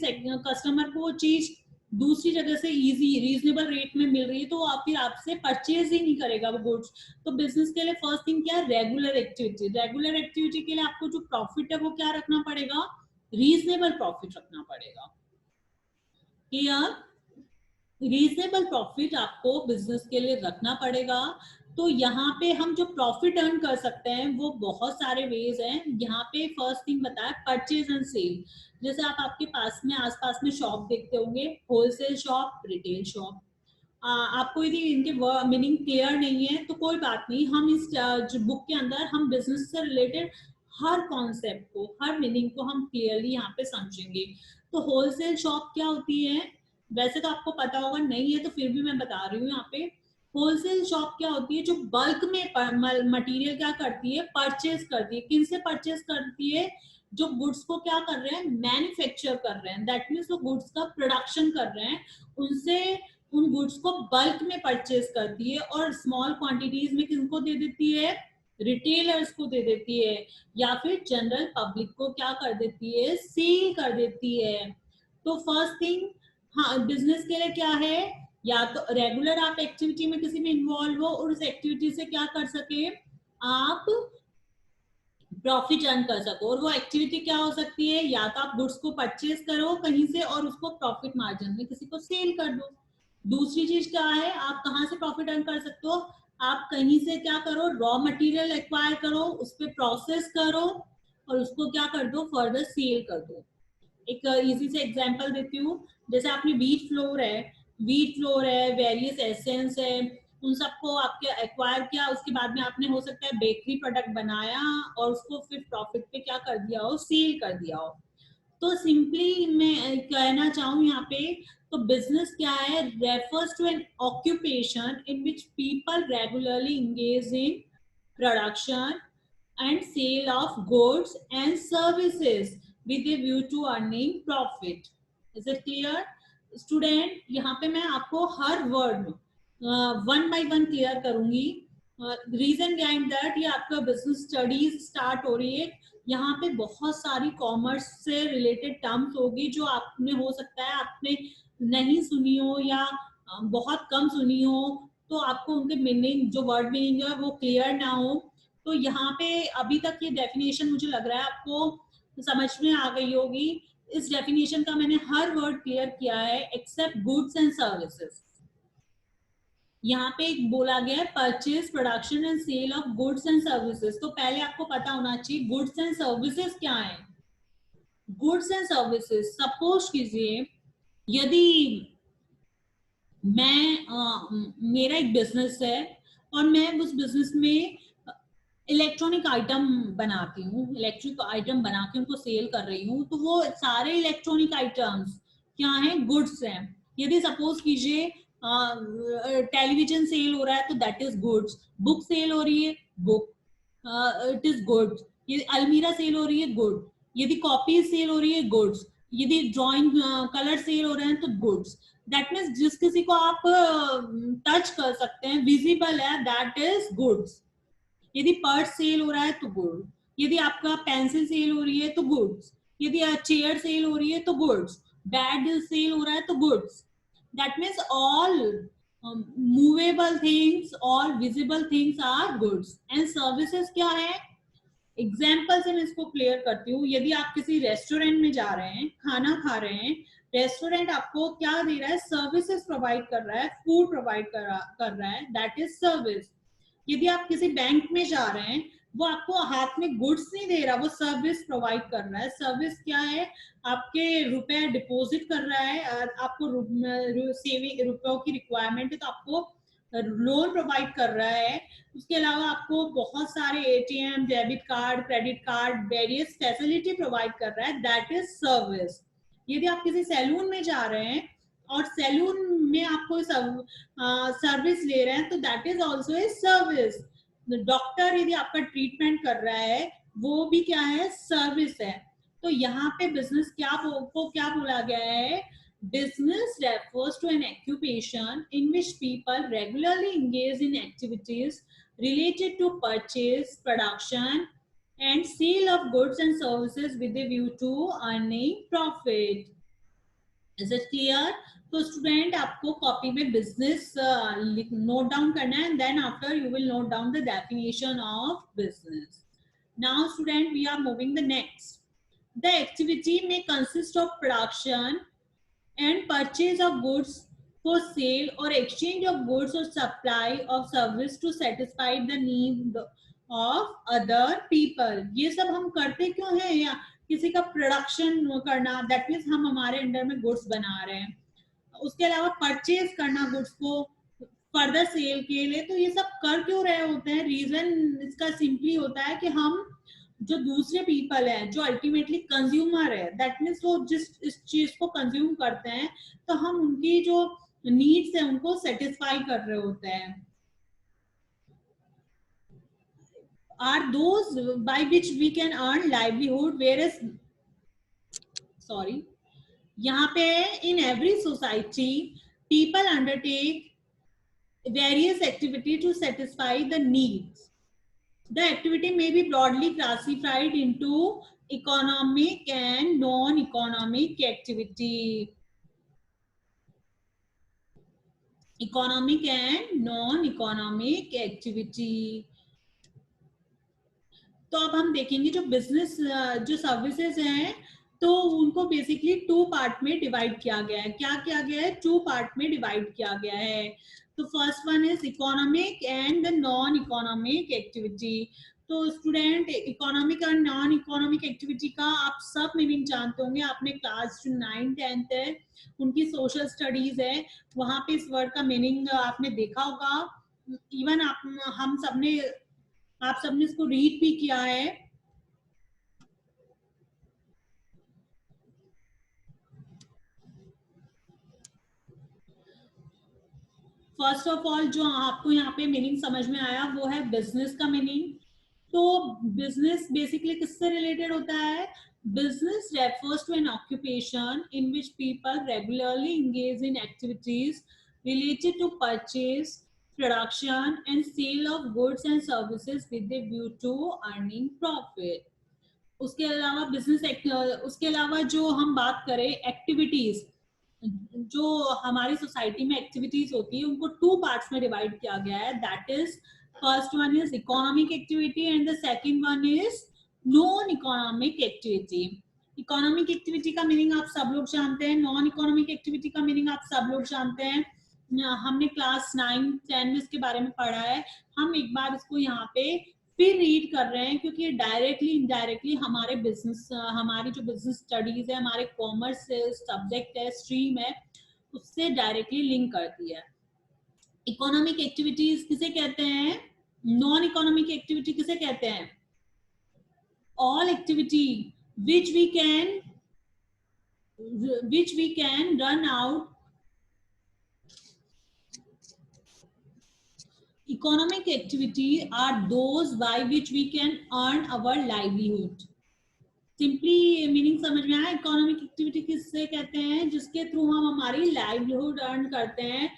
कस्टमर को वो चीज दूसरी जगह से इजी रीजनेबल रेट में मिल रही है तो आप फिर आपसे परचेज ही नहीं करेगा वो गुड्स। तो बिजनेस के लिए फर्स्ट थिंग क्या है, रेगुलर एक्टिविटी। रेगुलर एक्टिविटी के लिए आपको जो प्रॉफिट है वो क्या रखना पड़ेगा, रीजनेबल प्रॉफिट रखना पड़ेगा। क्लियर? रीजनेबल प्रॉफिट आपको बिजनेस के लिए रखना पड़ेगा। तो यहाँ पे हम जो प्रॉफिट अर्न कर सकते हैं वो बहुत सारे वेज हैं। यहाँ पे फर्स्ट थिंग बताया परचेज एंड सेल। जैसे आप आपके पास में आसपास में शॉप देखते होंगे, होलसेल शॉप, रिटेल शॉप। आपको यदि इनके मीनिंग क्लियर नहीं है तो कोई बात नहीं, हम इस बुक के अंदर हम बिजनेस से रिलेटेड हर कॉन्सेप्ट को, हर मीनिंग को हम क्लियरली यहाँ पे समझेंगे। तो होलसेल शॉप क्या होती है, वैसे तो आपको पता होगा, नहीं है तो फिर भी मैं बता रही हूँ यहाँ पे। होलसेल शॉप क्या होती है, जो बल्क में मटेरियल क्या करती है, परचेज करती है। किन से परचेज करती है? जो गुड्स को क्या कर रहे हैं, मैन्युफैक्चर कर रहे हैं, दैट मीन्स वो गुड्स का प्रोडक्शन कर रहे हैं, उनसे उन गुड्स को बल्क में परचेज करती है और स्मॉल क्वांटिटीज में किनको दे देती है, रिटेलर्स को दे देती है, या फिर जनरल पब्लिक को क्या कर देती है, सेल कर देती है। तो फर्स्ट थिंग, हाँ, बिजनेस के लिए क्या है, या तो रेगुलर आप एक्टिविटी में किसी में इन्वॉल्व हो और उस एक्टिविटी से क्या कर सके, आप प्रॉफिट अर्न कर सको। और वो एक्टिविटी क्या हो सकती है, या तो आप गुड्स को परचेज करो कहीं से और उसको प्रॉफिट मार्जिन में किसी को सेल कर दो। दूसरी चीज क्या है, आप कहाँ से प्रॉफिट अर्न कर सकते हो, आप कहीं से क्या करो, रॉ मटेरियल एक्वायर करो, उस पर प्रोसेस करो और उसको क्या कर दो, फर्दर सेल कर दो। एक इजी से एग्जांपल देती हूँ, जैसे आपने वीट फ्लोर है, वेरियस एसेंस है, उन सबको आपके एक्वायर किया, उसके बाद में आपने हो सकता है बेकरी प्रोडक्ट बनाया और उसको फिर प्रॉफिट पे क्या कर दिया हो, सेल कर दिया हो। तो सिंपली मैं कहना चाहूँ यहाँ पे, तो बिजनेस क्या है, refers to an occupation in which people regularly engage in production and sale of goods and services with a view to earning profit. Is it clear? Student, यहाँ पे मैं आपको हर word one by one clear करूंगी। रीजन बिहाइंड दैट, ये आपका बिजनेस स्टडीज स्टार्ट हो रही है, यहाँ पे बहुत सारी कॉमर्स से रिलेटेड टर्म्स होगी जो आपने हो सकता है आपने नहीं सुनी हो या बहुत कम सुनी हो, तो आपको उनके मीनिंग, जो वर्ड मीनिंग है वो क्लियर ना हो। तो यहाँ पे अभी तक ये डेफिनेशन मुझे लग रहा है आपको समझ में आ गई होगी। इस डेफिनेशन का मैंने हर वर्ड क्लियर किया है एक्सेप्ट गुड्स एंड सर्विसेज। यहाँ पे एक बोला गया है purchase, production and sale of goods and services. तो पहले आपको पता होना चाहिए गुड्स एंड सर्विसेज क्या है। गुड्स एंड सर्विसेज, सपोज कीजिए यदि मेरा एक बिजनेस है और मैं उस बिजनेस में इलेक्ट्रॉनिक आइटम बनाती हूँ, इलेक्ट्रिक आइटम बना के उनको सेल कर रही हूँ, तो वो सारे इलेक्ट्रॉनिक आइटम्स क्या हैं, गुड्स हैं। यदि सपोज कीजिए टेलीविजन सेल हो रहा है तो that is goods, book sale हो रही है, बुक इट इज गुड्स, ये अलमीरा सेल हो रही है, गुड, यदि कॉपी सेल हो रही है, गुड्स, यदि ड्राइंग कलर सेल हो रहे हैं तो गुड्स। दैट मीन्स जिस किसी को आप टच कर सकते हैं, विजिबल है, दैट इज गुड्स। यदि पर्स सेल हो रहा है तो गुड, यदि आपका पेंसिल सेल हो रही है तो गुड्स, यदि चेयर सेल हो रही है तो गुड्स, बैग सेल हो रहा है तो goods. That means all movable things, all visible things are goods. And services क्या है, एग्जाम्पल से मैं इसको क्लियर करती हूँ। यदि आप किसी रेस्टोरेंट में जा रहे हैं, खाना खा रहे हैं, रेस्टोरेंट आपको क्या दे रहा है, सर्विसेज प्रोवाइड कर रहा है, फूड प्रोवाइड कर रहा है, दैट इज सर्विस। यदि आप किसी बैंक में जा रहे हैं, वो आपको हाथ में गुड्स नहीं दे रहा, वो सर्विस प्रोवाइड कर रहा है। सर्विस क्या है, आपके रुपए डिपॉजिट कर रहा है, आपको सेविंग रुपयों की रिक्वायरमेंट है तो आपको लोन प्रोवाइड कर रहा है। उसके अलावा आपको बहुत सारे ATM, debit card, credit card, various facility provide कर रहा है, दैट इज सर्विस। यदि आप किसी सैलून में जा रहे हैं और सैलून में आपको सर्विस ले रहे हैं तो that is also a service. Doctor यदि आपका ट्रीटमेंट कर रहा है, वो भी क्या है, सर्विस है। तो यहाँ पे बिजनेस को क्या बोला गया है, business refers to an occupation in which people regularly engage in activities related to purchase, production and sale of goods and services with a view to earning profit. Is it clear? तो स्टूडेंट आपको कॉपी में बिजनेस नोट डाउन करना है and then after you will note down the definition of business. Now student, we are moving the next. The activity may consist of production and purchase of goods for sale or exchange of goods or supply of service to satisfy the need of other people. ये सब हम करते क्यों हैं, या किसी का प्रोडक्शन करना, दैट मीन्स हम हमारे अंडर में गुड्स बना रहे हैं, उसके अलावा परचेज करना गुड्स को फर्दर सेल के लिए, तो ये सब कर क्यों रहे होते हैं, रीजन इसका सिंपली होता है कि हम जो दूसरे पीपल हैं, जो अल्टीमेटली कंज्यूमर है, दैट मीन्स वो जिस इस चीज को कंज्यूम करते हैं, तो हम उनकी जो नीड्स है उनको सेटिस्फाई कर रहे होते हैं, are those by which we can earn livelihood, whereas sorry, यहाँ पे in every society people undertake various activity to satisfy the needs. The activity may be broadly classified into economic and non-economic activity. Economic and non-economic activity. तो अब हम देखेंगे जो बिजनेस जो सर्विसेज हैं तो उनको बेसिकली टू पार्ट में डिवाइड किया गया है. क्या किया गया है? टू पार्ट में डिवाइड किया गया है. तो first one is economic and non economic activity. तो स्टूडेंट इकोनॉमिक और नॉन इकोनॉमिक एक्टिविटी का आप सब मीनिंग जानते होंगे. आपने क्लास जो 9th-10th है उनकी सोशल स्टडीज है वहां पे इस वर्ड का मीनिंग आपने देखा होगा. इवन आप सबने इसको रीड भी किया है. फर्स्ट ऑफ ऑल जो आपको यहाँ पे मीनिंग समझ में आया वो है बिजनेस का मीनिंग. तो बिजनेस बेसिकली किससे रिलेटेड होता है? Business refers to an occupation in which people regularly engage in activities related to purchase, production and sale of goods and services with a view to earning profit. उसके अलावा उसके अलावा जो हम बात करें एक्टिविटीज, जो हमारी सोसाइटी में एक्टिविटीज होती है उनको टू पार्ट्स में डिवाइड किया गया है. That is first one is economic activity and the second one is non economic activity. Economic activity का मीनिंग आप सब लोग जानते हैं. नॉन इकोनॉमिक एक्टिविटी का मीनिंग आप सब लोग जानते हैं. हमने क्लास 9-10 में इसके बारे में पढ़ा है. हम एक बार इसको यहाँ पे फिर रीड कर रहे हैं क्योंकि ये डायरेक्टली इनडायरेक्टली हमारे बिजनेस हमारी जो बिजनेस स्टडीज है, हमारे कॉमर्स सब्जेक्ट है, स्ट्रीम है, उससे डायरेक्टली लिंक करती है. इकोनॉमिक एक्टिविटीज किसे कहते हैं? नॉन इकोनॉमिक एक्टिविटी किसे कहते हैं? All activity which we can run out. Economic activity are those by which we can earn our livelihood. Simply meaning समझ में आया? इकोनॉमिक एक्टिविटी किससे कहते हैं? जिसके थ्रू हम हमारी लाइवलीहुड अर्न करते हैं,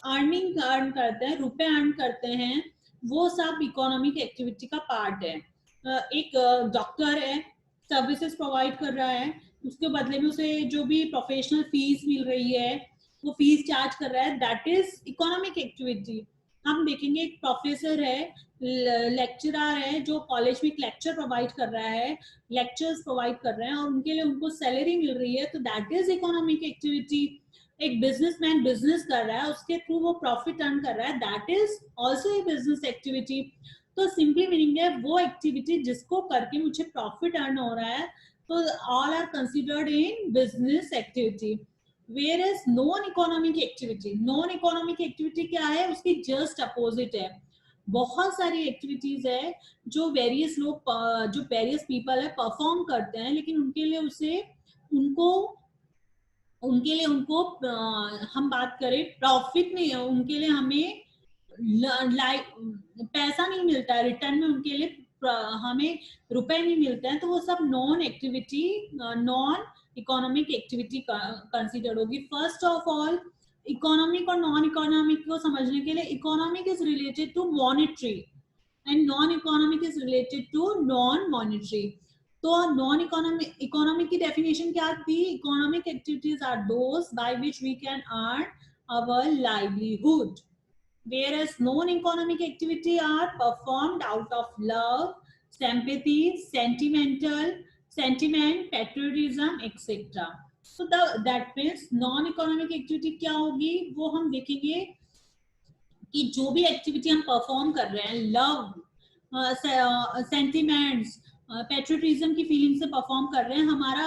अर्निंग अर्न करते हैं, रुपए अर्न करते हैं, वो सब इकोनॉमिक एक्टिविटी का पार्ट है. एक डॉक्टर है, सर्विसेज प्रोवाइड कर रहा है, उसके बदले में उसे जो भी प्रोफेशनल फीस मिल रही है वो फीस चार्ज कर रहा है, दैट इज इकोनॉमिक एक्टिविटी. हम देखेंगे एक प्रोफेसर है, लेक्चरर है जो कॉलेज में एक लेक्चर प्रोवाइड कर रहा है, लेक्चर्स प्रोवाइड कर रहे हैं और उनके लिए उनको सैलरी मिल रही है, तो दैट इज इकोनॉमिक एक्टिविटी. एक बिजनेसमैन बिजनेस कर रहा है, उसके थ्रू वो प्रॉफिट अर्न कर रहा है, that is also a business activity. तो सिंपली मीनिंग है वो एक्टिविटी जिसको करके मुझे प्रॉफिट अर्न हो रहा है, तो all are considered in business activity. Where is non economic activity. Non economic activity क्या है? उसकी जस्ट अपोजिट है. बहुत सारी एक्टिविटीज है जो वेरियस लोग जो वेरियस पीपल है परफॉर्म करते हैं, लेकिन उनके लिए उनको हम बात करें प्रॉफिट नहीं है, उनके लिए हमें पैसा नहीं मिलता है, रिटर्न में उनके लिए हमें रुपए नहीं मिलते हैं, तो वो सब नॉन इकोनॉमिक एक्टिविटी कंसिडर होगी. फर्स्ट ऑफ ऑल इकोनॉमिक और नॉन इकोनॉमिक को समझने के लिए, economic is related to monetary and non economic is related to non monetary. तो नॉन इकोनॉमिक की डेफिनेशन क्या थी? Economic activities are those by which we can earn our livelihood, whereas non-economic activity are performed out of love, sympathy, sentiment, patriotism, etc. So that means non-economic activity क्या होगी वो हम देखेंगे कि जो भी एक्टिविटी हम परफॉर्म कर रहे हैं, लव, सेंटिमेंट्स, पेट्रियोटिज्म की फीलिंग से परफॉर्म कर रहे हैं, हमारा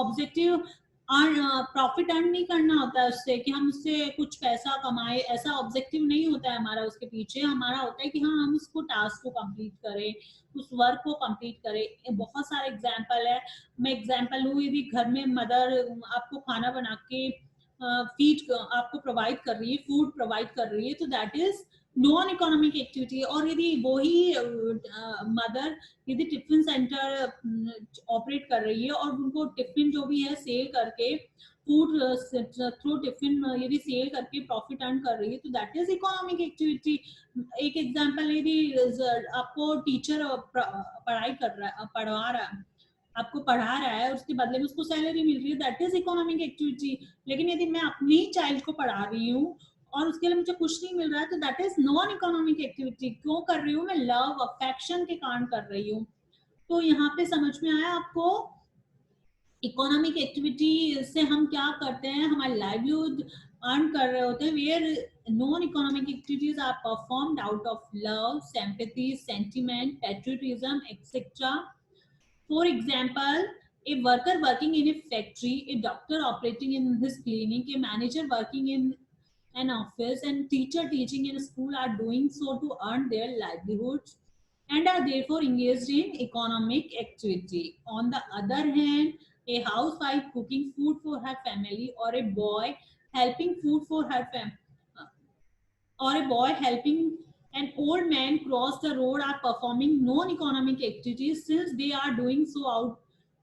ऑब्जेक्टिव प्रॉफिट अर्न नहीं करना होता है उससे कि हम उससे कुछ पैसा कमाए, ऐसा ऑब्जेक्टिव नहीं होता है हमारा. उसके पीछे हमारा होता है कि हाँ हम उसको टास्क को कंप्लीट करें, उस वर्क को कंप्लीट करें. बहुत सारे एग्जांपल है. मैं एग्जांपल लूँ, यदि घर में मदर आपको खाना बना के फीड आपको प्रोवाइड कर रही है, फूड प्रोवाइड कर रही है, तो that is non economic activity. और यदि वही मदर यदि टिफिन सेंटर ऑपरेट कर रही है और उनको टिफिन जो भी है सेल करके फूड थ्रू टिफिन यदि सेल करके प्रॉफिट अर्न कर रही है तो दैट इज इकोनॉमिक एक्टिविटी। एक एग्जांपल, यदि आपको टीचर पढ़ाई कर रहा है, पढ़वा रहा है, आपको पढ़ा रहा है, उसके बदले में उसको सैलरी मिल रही है, दैट इज इकोनॉमिक एक्टिविटी। लेकिन यदि मैं अपनी चाइल्ड को पढ़ा रही हूँ और उसके लिए मुझे कुछ नहीं मिल रहा है तो that is non economic activity. क्यों कर रही हूँ? मैं लव अफेक्शन के कारण कर रही हूँ। तो यहाँ पे समझ में आया आपको इकोनॉमिक एक्टिविटी से हम क्या करते हैं, हमारी लाइवलीहुड अर्न कर रहे होते हैं। Where non economic activities are performed out of love, sympathy, sentiment, patriotism etcetera. For example, a worker working in a factory, a doctor operating in his clinic, a manager working in an office, and teacher teaching in a school are doing so to earn their livelihoods and are therefore engaged in economic activity. On the other hand, a housewife cooking food for her family, or a boy helping food for her family, or a boy helping an old man cross the road are performing non-economic activities since they are doing so out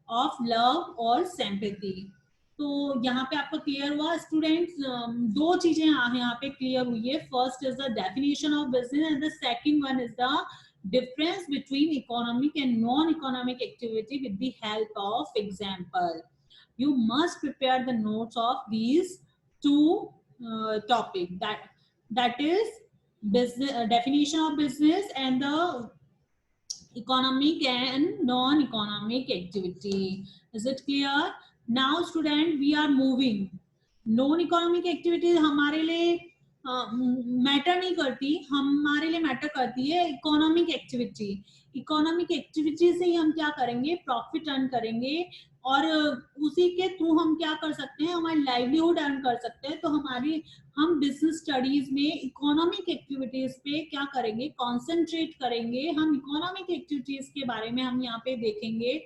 of love or sympathy. तो यहाँ पे आपका क्लियर हुआ स्टूडेंट्स? दो चीजें यहाँ पे क्लियर हुई है। First is the definition of business and the second one is the difference between economic and non-economic activity with the help of example. You must prepare the notes of these two topic, that is business, definition of business and the economic and non-economic activity. Is it clear? Now student, we are moving. Non economic activities हमारे लिए मैटर नहीं करती, हमारे लिए मैटर करती है इकोनॉमिक एक्टिविटी। इकोनॉमिक एक्टिविटी से ही हम क्या करेंगे? प्रॉफिट अर्न करेंगे और उसी के थ्रू हम क्या कर सकते हैं? हमारी लाइवलीहुड अर्न कर सकते हैं। तो हम बिजनेस स्टडीज में इकोनॉमिक एक्टिविटीज पे क्या करेंगे? कॉन्सेंट्रेट करेंगे। हम इकोनॉमिक एक्टिविटीज के बारे में हम यहाँ पे देखेंगे।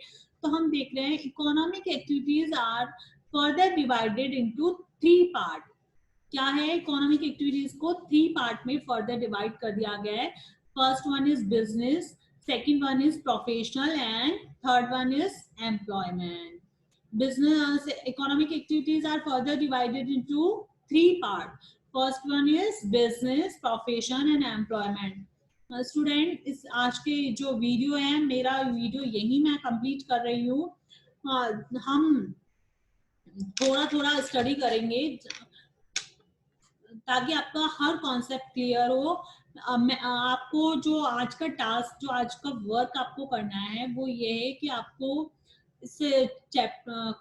तो हम देख रहे हैं economic activities are further divided into 3 part. क्या है? इकोनॉमिक एक्टिविटीज को 3 पार्ट में फर्दर डिवाइड कर दिया गया है। First one is business, second one is professional and third one is employment. Business economic activities are further divided into 3 part. First one is business, profession and employment. Student, इस आज के जो वीडियो है, मेरा वीडियो यही मैं कंप्लीट कर रही हूँ। हम थोड़ा थोड़ा स्टडी करेंगे ताकि आपका हर कॉन्सेप्ट क्लियर हो। आपको जो आज का टास्क, जो आज का वर्क आपको करना है वो ये है कि आपको इस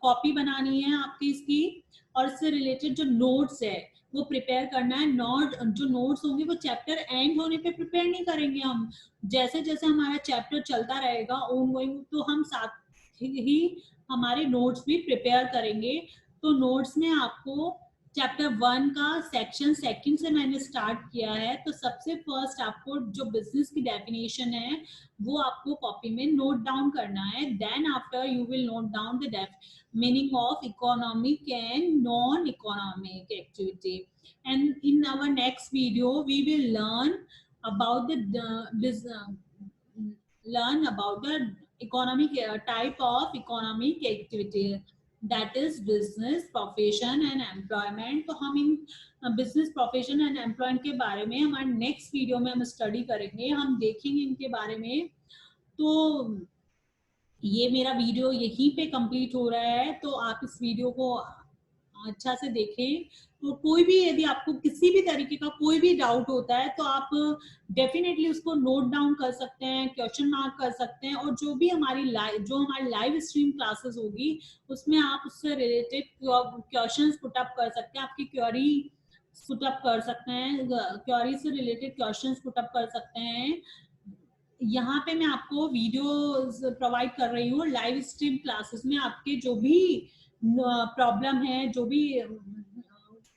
कॉपी बनानी है आपकी इसकी, और इससे रिलेटेड जो नोट्स है वो प्रिपेयर करना है। जो नोट्स होंगे वो चैप्टर एंड होने पे प्रिपेयर नहीं करेंगे हम। जैसे जैसे हमारा चैप्टर चलता रहेगा ऑन गोइंग, तो हम साथ ही हमारे नोट्स भी प्रिपेयर करेंगे। तो नोट्स में आपको चैप्टर 1 का सेक्शन सेकंड से मैंने स्टार्ट किया है। तो सबसे फर्स्ट आपको जो बिजनेस की डेफिनेशन है वो आपको कॉपी में नोट डाउन करना है। Then after you will note down the meaning of economic and non economic activity. And in our next video we will learn about the economic type of economic activity, that is business, profession and employment। तो हम इन business, profession and employment के बारे में हमारे नेक्स्ट वीडियो में हम स्टडी करेंगे, हम देखेंगे इनके बारे में। तो ये मेरा वीडियो यहीं पे कंप्लीट हो रहा है। तो आप इस वीडियो को अच्छा से देखें। तो कोई भी यदि आपको किसी भी तरीके का कोई भी डाउट होता है तो आप डेफिनेटली उसको नोट डाउन कर सकते हैं, क्वेश्चन मार्क कर सकते हैं, और जो भी हमारी लाइव स्ट्रीम क्लासेस होगी उसमें आप उससे रिलेटेड क्वेश्चंस पुट अप कर सकते हैं, आपकी क्वेरी पुट अप कर सकते हैं, क्वेरी से रिलेटेड क्वेश्चंस पुट अप कर सकते हैं। यहाँ पे मैं आपको वीडियो प्रोवाइड कर रही हूँ लाइव स्ट्रीम क्लासेस में। आपके जो भी प्रॉब्लम है, जो भी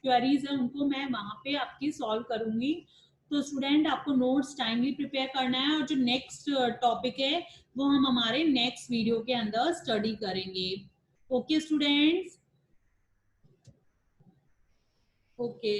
क्वेरीज है, उनको मैं वहां पे आपकी सॉल्व करूंगी। तो स्टूडेंट, आपको नोट्स टाइमली प्रिपेयर करना है, और जो नेक्स्ट टॉपिक है वो हम हमारे नेक्स्ट वीडियो के अंदर स्टडी करेंगे। Okay students, okay.